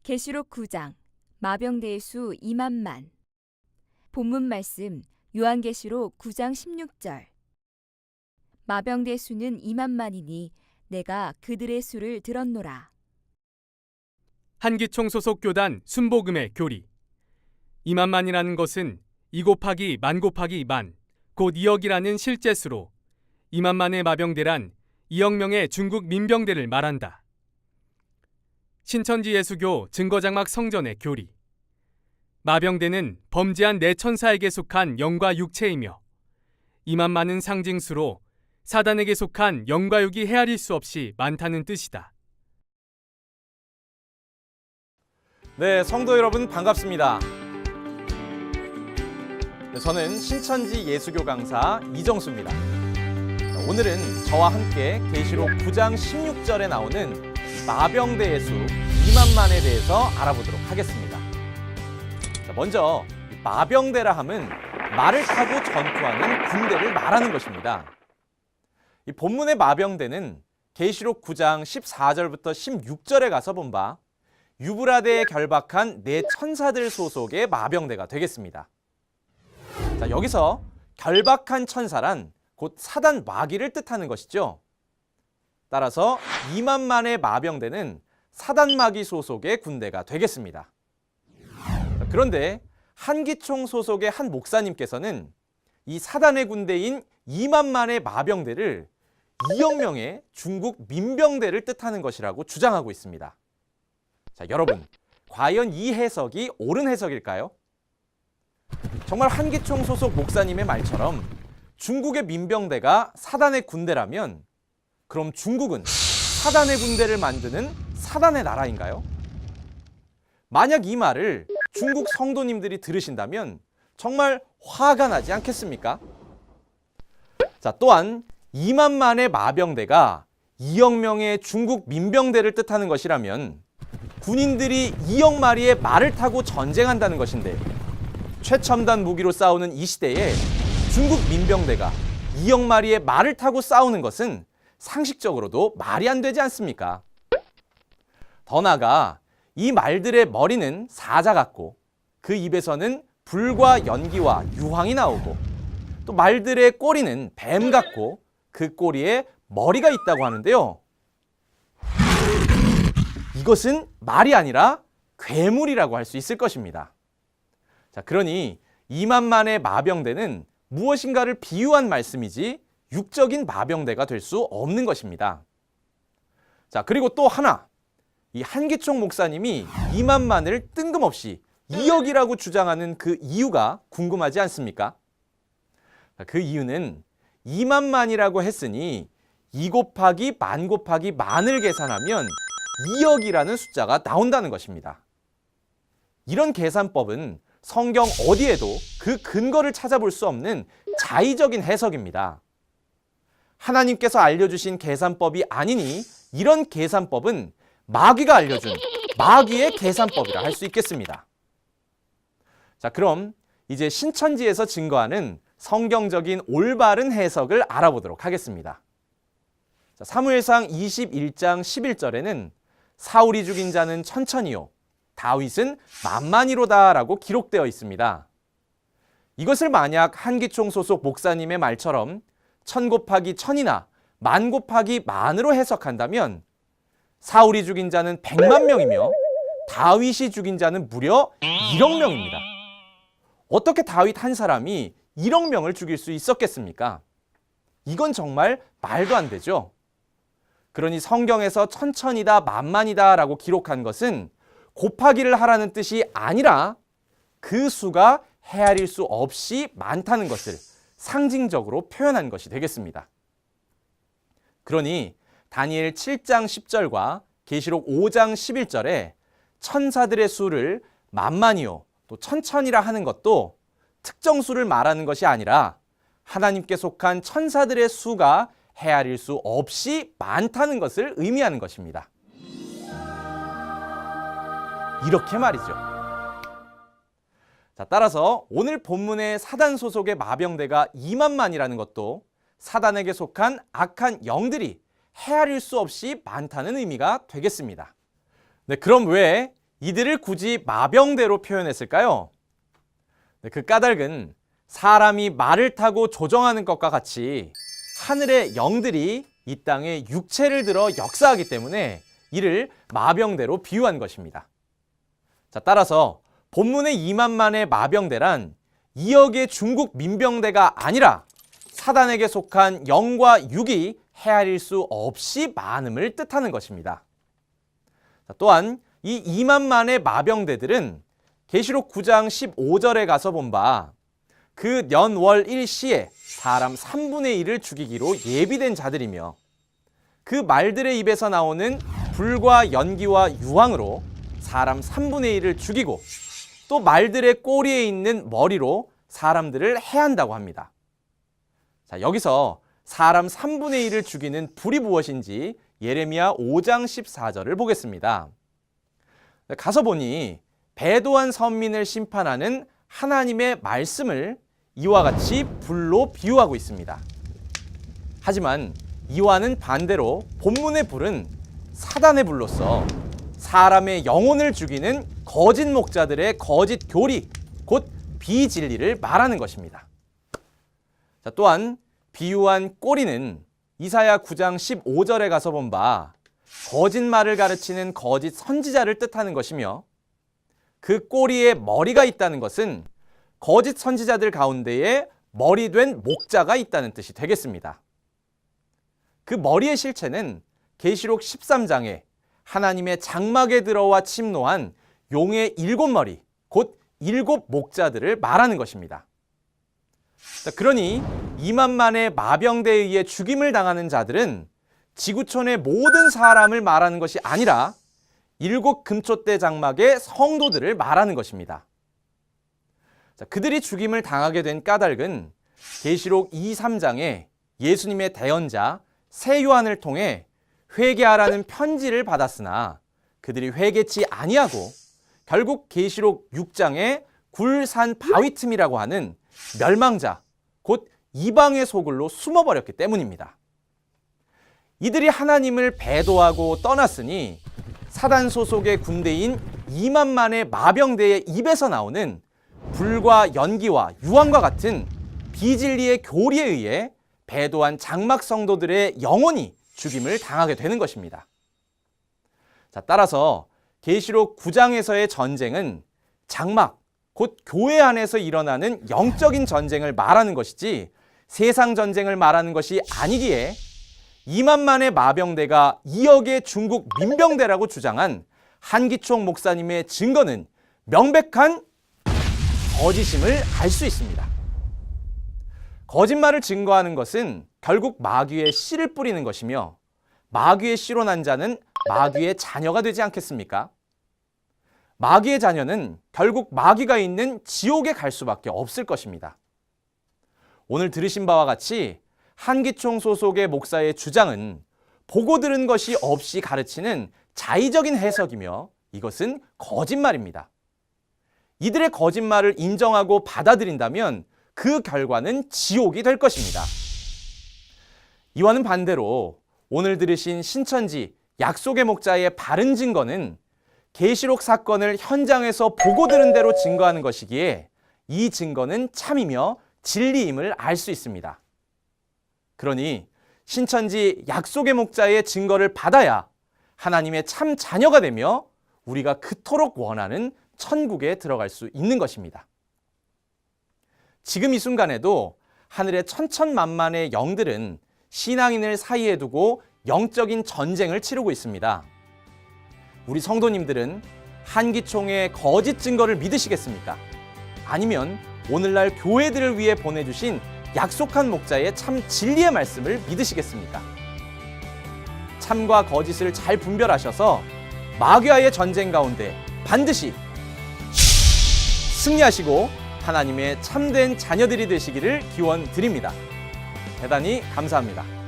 계시록 9장 마병대의 수 2만만. 본문 말씀 요한계시록 9장 16절. 마병대 수는 2만만이니 내가 그들의 수를 들었노라. 한기총 소속 교단 순복음의 교리. 2만만이라는 것은 2 곱하기 만 곱하기 만, 곧 2억이라는 실제 수로 2만만의 마병대란 2억 명의 중국 민병대를 말한다. 신천지 예수교 증거장막 성전의 교리. 마병대는 범죄한 네 천사에게 속한 영과 육체이며 2만만은 상징수로 사단에게 속한 영과 육이 헤아릴 수 없이 많다는 뜻이다. 네, 성도 여러분 반갑습니다. 저는 신천지 예수교 강사 이정수입니다. 오늘은 저와 함께 계시록 9장 16절에 나오는 마병대의 수 2만만에 대해서 알아보도록 하겠습니다. 먼저 마병대라 함은 말을 타고 전투하는 군대를 말하는 것입니다. 이 본문의 마병대는 계시록 9장 14절부터 16절에 가서 본 바 유브라데에 결박한 네 천사들 소속의 마병대가 되겠습니다. 자, 여기서 결박한 천사란 곧 사단 마귀를 뜻하는 것이죠. 따라서 2만만의 마병대는 사단 마귀 소속의 군대가 되겠습니다. 자, 그런데 한기총 소속의 한 목사님께서는 이 사단의 군대인 2만만의 마병대를 2억 명의 중국 민병대를 뜻하는 것이라고 주장하고 있습니다. 자, 여러분, 과연 이 해석이 옳은 해석일까요? 정말 한기총 소속 목사님의 말처럼 중국의 민병대가 사단의 군대라면 그럼 중국은 사단의 군대를 만드는 사단의 나라인가요? 만약 이 말을 중국 성도님들이 들으신다면 정말 화가 나지 않겠습니까? 자, 또한 2만만의 마병대가 2억 명의 중국 민병대를 뜻하는 것이라면 군인들이 2억 마리의 말을 타고 전쟁한다는 것인데 최첨단 무기로 싸우는 이 시대에 중국 민병대가 2억 마리의 말을 타고 싸우는 것은 상식적으로도 말이 안 되지 않습니까? 더 나아가 이 말들의 머리는 사자 같고 그 입에서는 불과 연기와 유황이 나오고 또 말들의 꼬리는 뱀 같고 그 꼬리에 머리가 있다고 하는데요. 이것은 말이 아니라 괴물이라고 할 수 있을 것입니다. 자, 그러니 2만만의 마병대는 무엇인가를 비유한 말씀이지 육적인 마병대가 될 수 없는 것입니다. 자, 그리고 또 하나, 이 한기총 목사님이 2만만을 뜬금없이 2억이라고 주장하는 그 이유가 궁금하지 않습니까? 자, 그 이유는 2만만이라고 했으니 2 곱하기 만 곱하기 만을 계산하면 2억이라는 숫자가 나온다는 것입니다. 이런 계산법은 성경 어디에도 그 근거를 찾아볼 수 없는 자의적인 해석입니다. 하나님께서 알려주신 계산법이 아니니 이런 계산법은 마귀가 알려준 마귀의 계산법이라 할 수 있겠습니다. 자, 그럼 이제 신천지에서 증거하는 성경적인 올바른 해석을 알아보도록 하겠습니다. 자, 사무엘상 21장 11절에는 사울이 죽인 자는 천천히요 다윗은 만만이로다 라고 기록되어 있습니다. 이것을 만약 한기총 소속 목사님의 말처럼 1000 곱하기 1000이나 만 곱하기 만으로 해석한다면 사울이 죽인 자는 100만 명이며 다윗이 죽인 자는 무려 1억 명입니다. 어떻게 다윗 한 사람이 1억 명을 죽일 수 있었겠습니까? 이건 정말 말도 안 되죠. 그러니 성경에서 천천이다 만만이다 라고 기록한 것은 곱하기를 하라는 뜻이 아니라 그 수가 헤아릴 수 없이 많다는 것을 상징적으로 표현한 것이 되겠습니다. 그러니 다니엘 7장 10절과 계시록 5장 11절에 천사들의 수를 만만이요 또 천천이라 하는 것도 특정 수를 말하는 것이 아니라 하나님께 속한 천사들의 수가 헤아릴 수 없이 많다는 것을 의미하는 것입니다. 이렇게 말이죠. 자, 따라서 오늘 본문의 사단 소속의 마병대가 2만만이라는 것도 사단에게 속한 악한 영들이 헤아릴 수 없이 많다는 의미가 되겠습니다. 네, 그럼 왜 이들을 굳이 마병대로 표현했을까요? 그 까닭은 사람이 말을 타고 조정하는 것과 같이 하늘의 영들이 이 땅에 육체를 들어 역사하기 때문에 이를 마병대로 비유한 것입니다. 자, 따라서 본문의 2만만의 마병대란 2억의 중국 민병대가 아니라 사단에게 속한 영과 육이 헤아릴 수 없이 많음을 뜻하는 것입니다. 자, 또한 이 2만만의 마병대들은 계시록 9장 15절에 가서 본 바 그 년월 일시에 사람 3분의 1을 죽이기로 예비된 자들이며 그 말들의 입에서 나오는 불과 연기와 유황으로 사람 3분의 1을 죽이고 또 말들의 꼬리에 있는 머리로 사람들을 해한다고 합니다. 자, 여기서 사람 3분의 1을 죽이는 불이 무엇인지 예레미야 5장 14절을 보겠습니다. 가서 보니 배도한 선민을 심판하는 하나님의 말씀을 이와 같이 불로 비유하고 있습니다. 하지만 이와는 반대로 본문의 불은 사단의 불로서 사람의 영혼을 죽이는 거짓 목자들의 거짓 교리, 곧 비진리를 말하는 것입니다. 자, 또한 비유한 꼬리는 이사야 9장 15절에 가서 본 바 거짓말을 가르치는 거짓 선지자를 뜻하는 것이며 그 꼬리에 머리가 있다는 것은 거짓 선지자들 가운데에 머리된 목자가 있다는 뜻이 되겠습니다. 그 머리의 실체는 계시록 13장에 하나님의 장막에 들어와 침노한 용의 7머리, 곧 7 목자들을 말하는 것입니다. 그러니 2만만의 마병대에 의해 죽임을 당하는 자들은 지구촌의 모든 사람을 말하는 것이 아니라 7 금촛대 장막의 성도들을 말하는 것입니다. 그들이 죽임을 당하게 된 까닭은 계시록 2, 3장에 예수님의 대언자 세 요한을 통해 회개하라는 편지를 받았으나 그들이 회개치 아니하고 결국 계시록 6장에 굴산 바위 틈이라고 하는 멸망자, 곧 이방의 소굴로 숨어버렸기 때문입니다. 이들이 하나님을 배도하고 떠났으니 사단 소속의 군대인 2만만의 마병대의 입에서 나오는 불과 연기와 유황과 같은 비진리의 교리에 의해 배도한 장막 성도들의 영혼이 죽임을 당하게 되는 것입니다. 자, 따라서 계시록 9장에서의 전쟁은 장막, 곧 교회 안에서 일어나는 영적인 전쟁을 말하는 것이지 세상 전쟁을 말하는 것이 아니기에 2만만의 마병대가 2억의 중국 민병대라고 주장한 한기총 목사님의 증거는 명백한 거짓임을 알 수 있습니다. 거짓말을 증거하는 것은 결국 마귀의 씨를 뿌리는 것이며 마귀의 씨로 난 자는 마귀의 자녀가 되지 않겠습니까? 마귀의 자녀는 결국 마귀가 있는 지옥에 갈 수밖에 없을 것입니다. 오늘 들으신 바와 같이 한기총 소속의 목사의 주장은 보고 들은 것이 없이 가르치는 자의적인 해석이며 이것은 거짓말입니다. 이들의 거짓말을 인정하고 받아들인다면 그 결과는 지옥이 될 것입니다. 이와는 반대로 오늘 들으신 신천지 약속의 목자의 바른 증거는 계시록 사건을 현장에서 보고 들은 대로 증거하는 것이기에 이 증거는 참이며 진리임을 알 수 있습니다. 그러니 신천지 약속의 목자의 증거를 받아야 하나님의 참 자녀가 되며 우리가 그토록 원하는 천국에 들어갈 수 있는 것입니다. 지금 이 순간에도 하늘의 천천만만의 영들은 신앙인을 사이에 두고 영적인 전쟁을 치르고 있습니다. 우리 성도님들은 한기총의 거짓 증거를 믿으시겠습니까? 아니면 오늘날 교회들을 위해 보내주신 약속한 목자의 참 진리의 말씀을 믿으시겠습니까? 참과 거짓을 잘 분별하셔서 마귀와의 전쟁 가운데 반드시 승리하시고 하나님의 참된 자녀들이 되시기를 기원드립니다. 대단히 감사합니다.